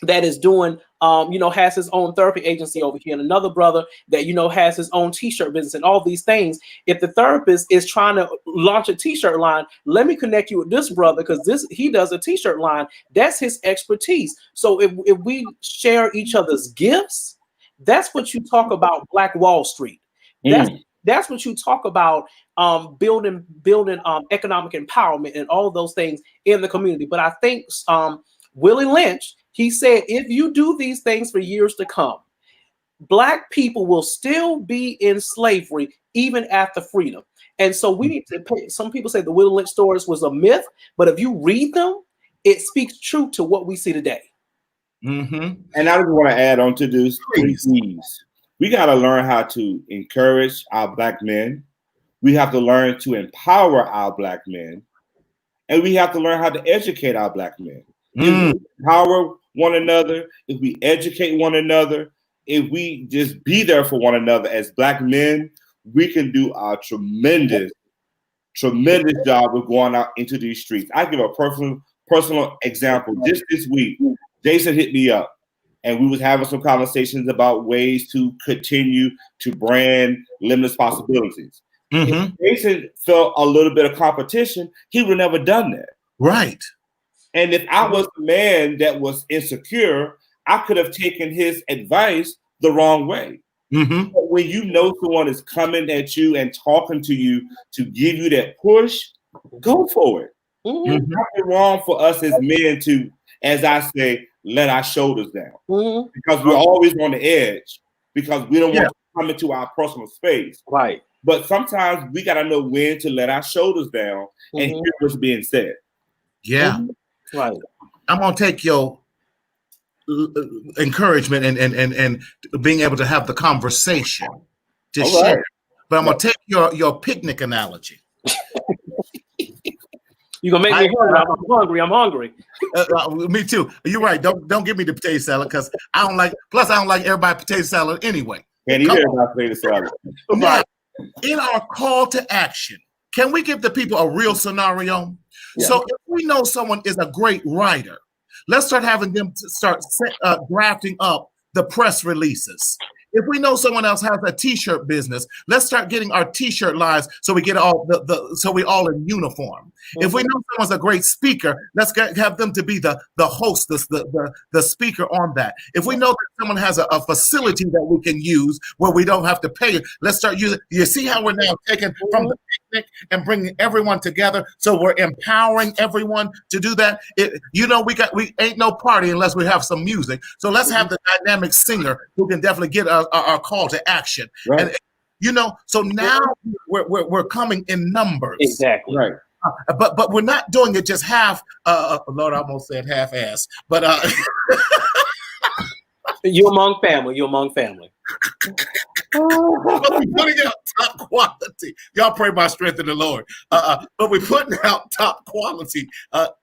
that is doing has his own therapy agency over here, and another brother that has his own t-shirt business and all these things, if the therapist is trying to launch a t-shirt line, let me connect you with this brother because he does a t-shirt line. That's his expertise. So if we share each other's gifts, that's what you talk about Black Wall Street. That's what you talk about, building economic empowerment and all of those things in the community. But I think Willie Lynch, he said, if you do these things for years to come, Black people will still be in slavery even after freedom. And so we need to pay. Some people say the Willie Lynch stories was a myth, but if you read them, it speaks true to what we see today. And I just want to add on to this, please. We got to learn how to encourage our Black men. We have to learn to empower our Black men. And we have to learn how to educate our Black men. If we empower one another, if we educate one another, if we just be there for one another as Black men, we can do a tremendous job of going out into these streets. I give a personal example. Just this week, Jason hit me up, and we was having some conversations about ways to continue to brand Limitless Possibilities. If Jason felt a little bit of competition, he would have never done that. Right. And if I was the man that was insecure, I could have taken his advice the wrong way. But when you know someone is coming at you and talking to you to give you that push, go for it. It's not wrong for us as men to, as I say, let our shoulders down. Because we're always on the edge, because we don't want to come into our personal space. Right. But sometimes we got to know when to let our shoulders down and hear what's being said. Yeah. Right. I'm going to take your encouragement and being able to have the conversation to share. But I'm going to take your picnic analogy. You're going to make me hungry. I'm hungry. Me too. You're right. Don't give me the potato salad, because I don't like everybody potato salad anyway. Can't eat everybody potato salad. Now, in our call to action, can we give the people a real scenario? So if we know someone is a great writer, let's start having them start drafting up the press releases. If we know someone else has a t-shirt business, let's start getting our t-shirt lines so we get all so we all in uniform. If we know someone's a great speaker, let's have them to be the hostess, the speaker on that. If we know that someone has a facility that we can use where we don't have to pay. Let's start using. You see how we're now taking from the picnic and bringing everyone together. So we're empowering everyone to do that. We ain't no party unless we have some music. So let's have the dynamic singer who can definitely get our call to action. Right. And so now we're coming in numbers. Exactly. Right. But we're not doing it just half. Lord, I almost said half-ass. But You're among family. But we're putting out top quality. Y'all pray my strength in the Lord. But we're putting out top quality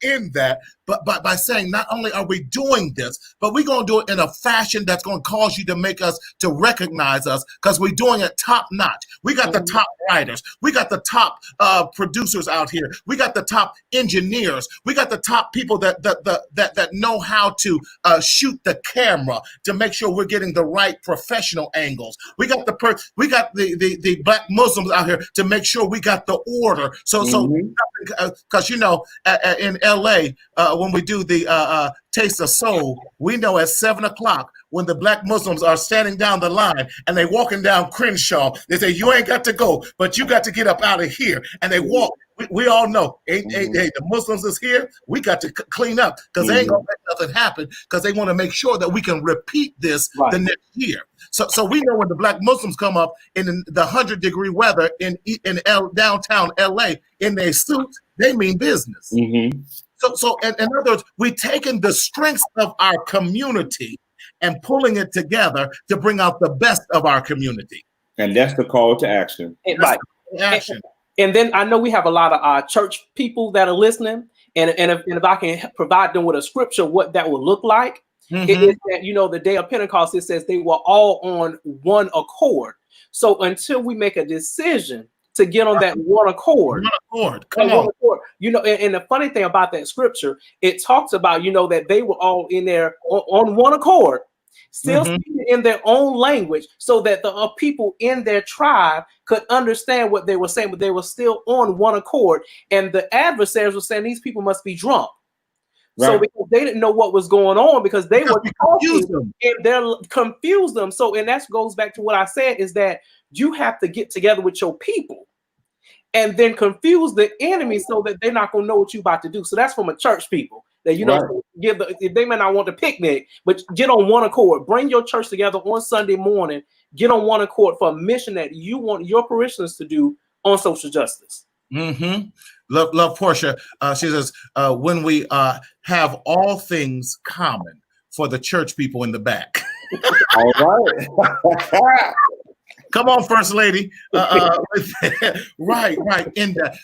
in that. But by saying not only are we doing this, but we're going to do it in a fashion that's going to cause you to make us to recognize us because we're doing it top notch. We got the top writers. We got the top producers out here. We got the top engineers. We got the top people that know how to shoot the camera to make sure we're getting the right professional angles. We got the Black Muslims out here to make sure we got the order. So because in LA when we do the Taste of Soul, we know at 7:00 when the Black Muslims are standing down the line and they walking down Crenshaw, they say you ain't got to go, but you got to get up out of here, and they walk. We all know, hey, the Muslims is here. We got to clean up because they ain't gonna let nothing happen because they want to make sure that we can repeat this the next year. So we know when the Black Muslims come up in the 100-degree weather in downtown LA in their suits, they mean business. So in other words, we're taking the strengths of our community and pulling it together to bring out the best of our community. And that's the call to action. Action. And then I know we have a lot of church people that are listening, and if I can provide them with a scripture, what that would look like, it is that, the day of Pentecost, it says they were all on one accord. So until we make a decision to get on that one accord. Come on. And the funny thing about that scripture, it talks about, that they were all in there on one accord, still speaking in their own language, so that the people in their tribe could understand what they were saying, but they were still on one accord. And the adversaries were saying these people must be drunk. Right. So because they didn't know what was going on, because they were talking and they're confused them. So, and that goes back to what I said, is that you have to get together with your people and then confuse the enemy so that they're not going to know what you're about to do. So that's from a church people that, they may not want to picnic, but get on one accord. Bring your church together on Sunday morning. Get on one accord for a mission that you want your parishioners to do on social justice. Love Portia. She says, when we have all things common for the church people in the back. All right. Come on, First Lady. Right. In that,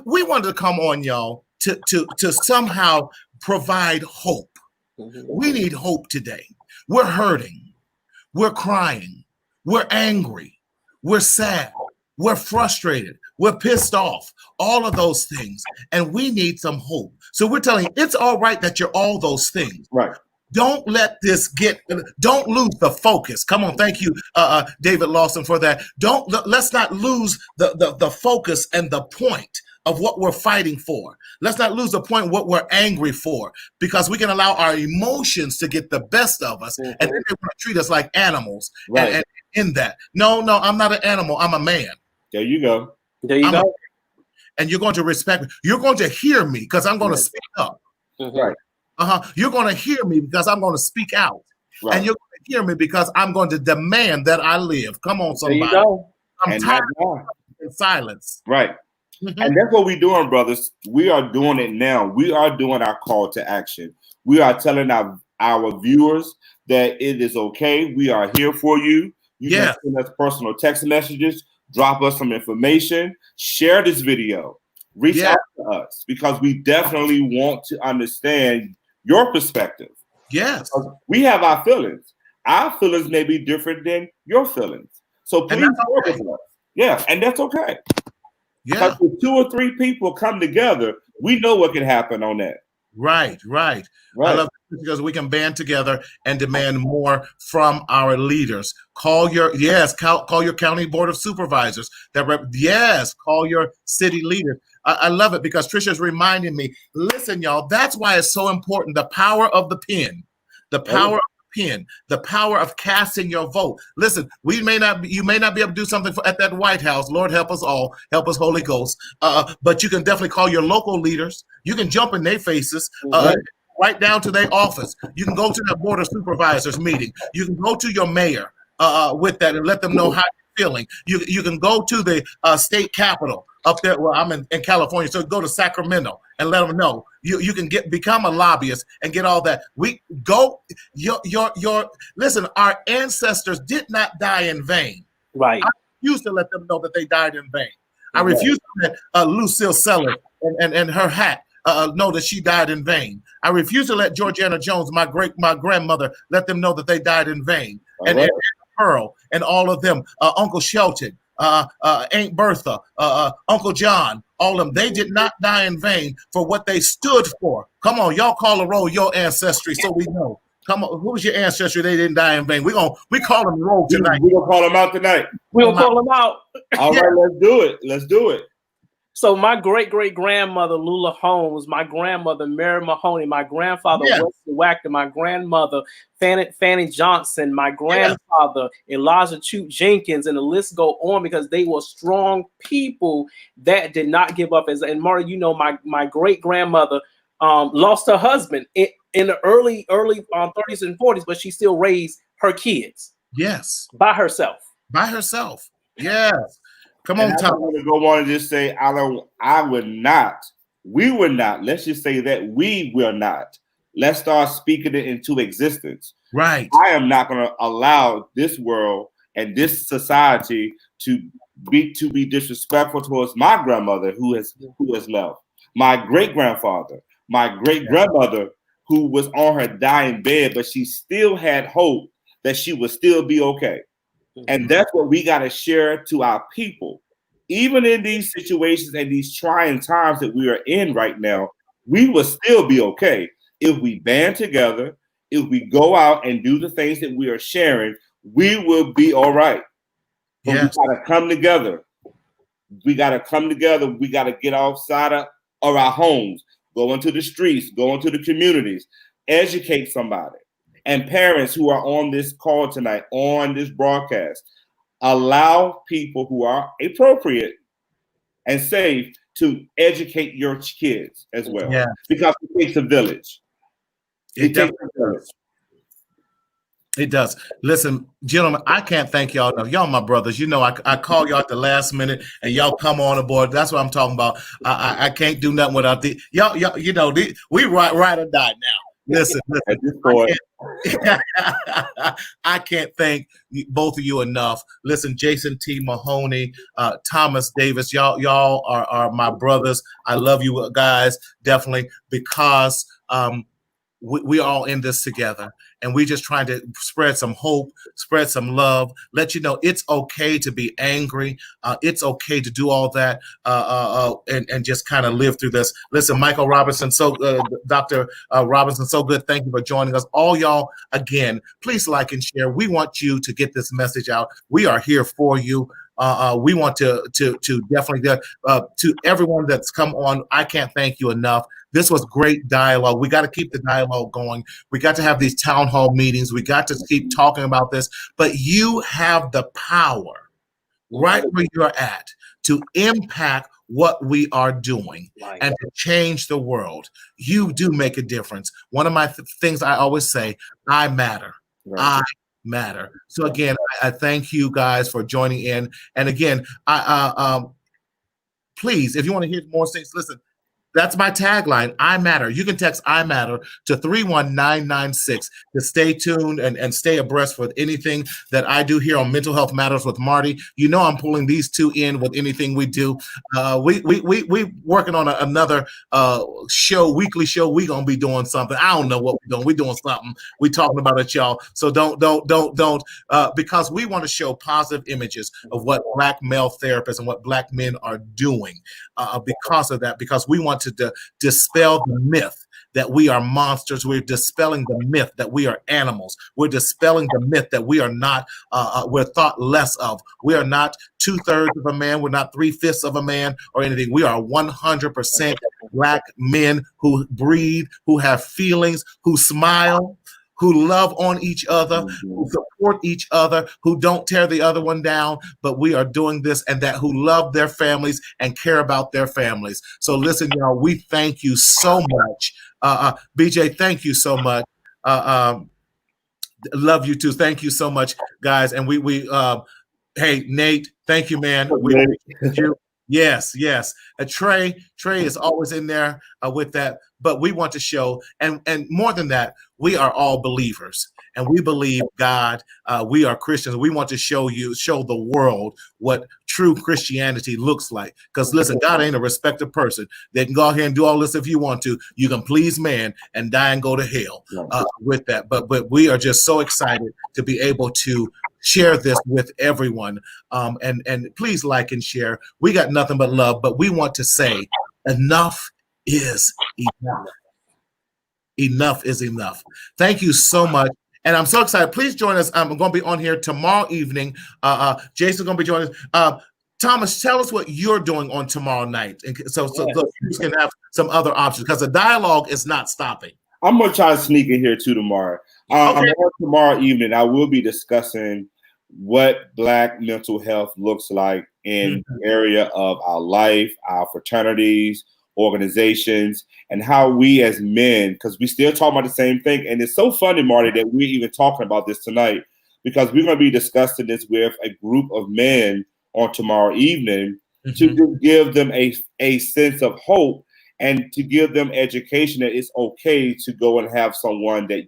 we wanted to come on, y'all, to somehow provide hope. We need hope today. We're hurting. We're crying. We're angry. We're sad. We're frustrated. We're pissed off. All of those things. And we need some hope. So we're telling you, it's all right that you're all those things. Right. Don't let this don't lose the focus. Come on. Thank you, David Lawson, for that. Let's not lose the focus and the point of what we're fighting for. Let's not lose the point of what we're angry for, because we can allow our emotions to get the best of us, and then they want to treat us like animals. Right. And in that, no, I'm not an animal. I'm a man. There you go. And you're going to respect me. You're going to hear me because I'm going to speak up. Right. You're going to hear me because I'm going to speak out. Right. And you're going to hear me because I'm going to demand that I live. Come on, somebody. There you go. I'm tired of silence. Right. And that's what we're doing, brothers. We are doing it now. We are doing our call to action. We are telling our viewers that it is okay. We are here for you. You can send us personal text messages, drop us some information, share this video, reach out to us, because we definitely want to understand your perspective. Yes. We have our feelings. Our feelings may be different than your feelings. So please work with us. Yeah, and that's okay. Yeah. Because if 2 or 3 people come together, we know what can happen on that. Right. I love it because we can band together and demand more from our leaders. Call your county board of supervisors. Call your city leaders. I love it because Trisha's reminding me. Listen, y'all. That's why it's so important. The power of the pen. The power of pen, the power of casting your vote. Listen, you may not be able to do something at that White House. Lord help us all, help us Holy Ghost. But you can definitely call your local leaders. You can jump in their faces. Right down to their office. You can go to the board of supervisors meeting. You can go to your mayor with that and let them know how you're feeling. You can go to the state capitol up there. Well, I'm in California, so go to Sacramento and let them know. You can become a lobbyist and get all that. We go listen. Our ancestors did not die in vain. Right. I refuse to let them know that they died in vain. I refuse to let Lucille Sellers and her hat know that she died in vain. I refuse to let Georgiana Jones, my grandmother, let them know that they died in vain. And Pearl and all of them, Uncle Shelton, Aunt Bertha, Uncle John, all of them, they did not die in vain for what they stood for. Come on, y'all call a roll your ancestry so we know. Come on, who's your ancestry? They didn't die in vain. We call them roll tonight. We're gonna call them out tonight. We're gonna call them out. All right, let's do it. Let's do it. So my great-great-grandmother, Lula Holmes, my grandmother, Mary Mahoney, my grandfather, Wesley Wachter, my grandmother, Fanny Johnson, my grandfather, Elijah Chute Jenkins, and the list go on because they were strong people that did not give up. And Marty, you know, my great-grandmother lost her husband in the early 30s and 40s, but she still raised her kids. Yes. By herself. By herself. Yes. Come on, Tom. I'm going to go on and just say, we would not. Let's just say that we will not. Let's start speaking it into existence. Right. I am not going to allow this world and this society to be disrespectful towards my grandmother who has left, my great-grandfather, my great-grandmother who was on her dying bed, but she still had hope that she would still be okay. And that's what we got to share to our people. Even in these situations and these trying times that we are in right now, we will still be okay if we band together, if we go out and do the things that we are sharing, we will be all right. But we got to come together. We got to come together. We got to get outside of our homes, go into the streets, go into the communities, educate somebody. And parents who are on this call tonight, on this broadcast, allow people who are appropriate and safe to educate your kids as well. Yeah. Because it takes a village. It takes a village. It does. Listen, gentlemen, I can't thank y'all enough. Y'all my brothers. You know, I call y'all at the last minute and y'all come on aboard. That's what I'm talking about. I can't do nothing without the y'all. You know, we ride or die now. Listen, I can't thank both of you enough. Listen, Jason T. Mahoney, Thomas Davis, y'all are my brothers. I love you guys, definitely, because we all in this together. And we just trying to spread some hope, spread some love, let you know it's okay to be angry. It's okay to do all that and just kind of live through this. Listen, Michael Robinson, Dr. Robinson, so good. Thank you for joining us. All y'all, again, please like and share. We want you to get this message out. We are here for you. We want to definitely to everyone that's come on. I can't thank you enough. This was great dialogue. We got to keep the dialogue going. We got to have these town hall meetings. We got to keep talking about this. But you have the power right where you're at to impact what we are doing and to change the world. You do make a difference. One of my things I always say, I matter. I matter. So again, I thank you guys for joining in. And again, please, if you want to hear more things, listen. That's my tagline, I matter. You can text I matter to 31996 to stay tuned and stay abreast with anything that I do here on Mental Health Matters with Marty. You know I'm pulling these two in with anything we do. We working on another weekly show. We gonna be doing something. I don't know what we're doing. We're doing something. We talking about it, y'all. So don't because we want to show positive images of what Black male therapists and what Black men are doing because of that, because we want to dispel the myth that we are monsters. We're dispelling the myth that we are animals. We're dispelling the myth that we are not, we're thought less of. We are not 2/3 of a man. We're not 3/5 of a man or anything. We are 100% Black men who breathe, who have feelings, who smile, who love on each other, who support each other, who don't tear the other one down, but we are doing this, and that who love their families and care about their families. So listen, y'all, we thank you so much. BJ, thank you so much. Love you too. Thank you so much, guys. And hey, Nate, thank you, man. We appreciate you. Yes. Trae is always in there with that, but we want to show, and more than that, we are all believers, and we believe God. We are Christians. We want to show the world what true Christianity looks like. Because listen, God ain't a respecter person. They can go out here and do all this if you want to. You can please man and die and go to hell with that. But we are just so excited to be able to share this with everyone. And please like and share. We got nothing but love, but we want to say enough is enough. Enough is enough. Thank you so much. And I'm so excited. Please join us. I'm going to be on here tomorrow evening. Jason's going to be joining us. Thomas, tell us what you're doing on tomorrow night. And so you can have some other options, because the dialogue is not stopping. I'm going to try to sneak in here too tomorrow. I'm on tomorrow evening. I will be discussing what Black mental health looks like in the area of our life, our fraternities, organizations, and how we as men, because we still talk about the same thing. And it's so funny, Marty, that we're even talking about this tonight, because we're going to be discussing this with a group of men on tomorrow evening to just give them a sense of hope and to give them education that it's okay to go and have someone that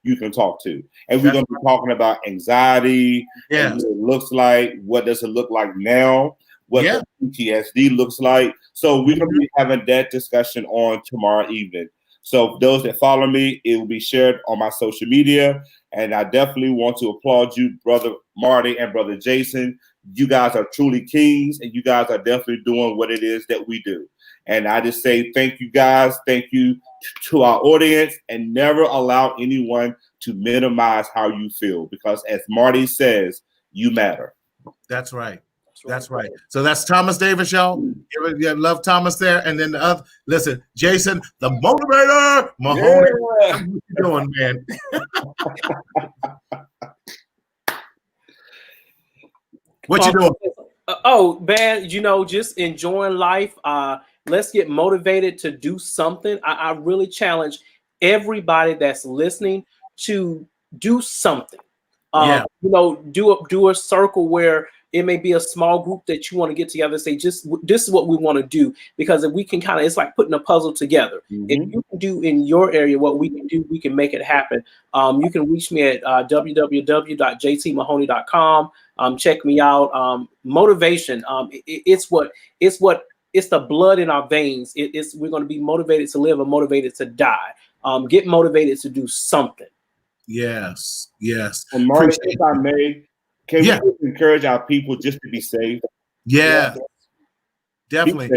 you can talk to. And we're going to be talking about anxiety, and what it looks like, what does it look like now, what the PTSD looks like. So we're going to be having that discussion on tomorrow evening. So those that follow me, it will be shared on my social media. And I definitely want to applaud you, Brother Marty and Brother Jason. You guys are truly kings, and you guys are definitely doing what it is that we do. And I just say thank you, guys. Thank you to our audience, and never allow anyone to minimize how you feel, because as Marty says, you matter. That's right. That's right. So that's Thomas Davis, y'all. You love Thomas there. And then the other, listen, Jason, the motivator, Mahoney. What you doing, man? What you doing? Oh, man, just enjoying life. Let's get motivated to do something. I really challenge everybody that's listening to do something. Do a circle where it may be a small group that you want to get together and say, this is what we want to do. Because if we can it's like putting a puzzle together. If you can do in your area what we can do, we can make it happen. You can reach me at www.jtmahoney.com. Check me out. Motivation. It's the blood in our veins. We're going to be motivated to live and motivated to die. Get motivated to do something. Yes. And Marty, if I may, can we just encourage our people just to be safe? Yeah. Definitely.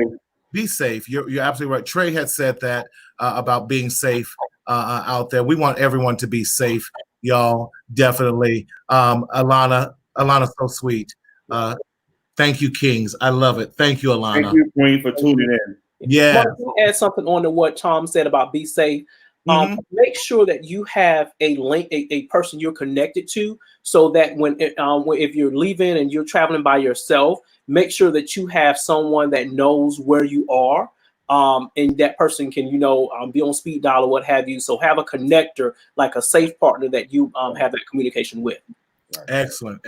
Be safe. You're absolutely right. Trae had said that about being safe out there. We want everyone to be safe, y'all. Definitely. Alana's so sweet. Thank you, Kings. I love it. Thank you, Alana. Thank you, Queen, for tuning in. Yeah. Add something on to what Tom said about be safe. Make sure that you have a link, a person you're connected to, so that if you're leaving and you're traveling by yourself, make sure that you have someone that knows where you are, and that person can, be on speed dial or what have you. So have a connector, like a safe partner that you have that communication with. Excellent.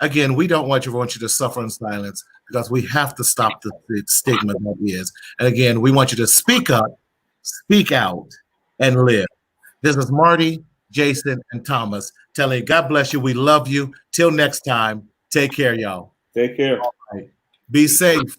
Again, we don't want you to suffer in silence, because we have to stop the stigma that is. And again, we want you to speak up, speak out, and live. This is Marty, Jason, and Thomas telling you, God bless you. We love you. Till next time, take care, y'all. Take care. All right. Be safe.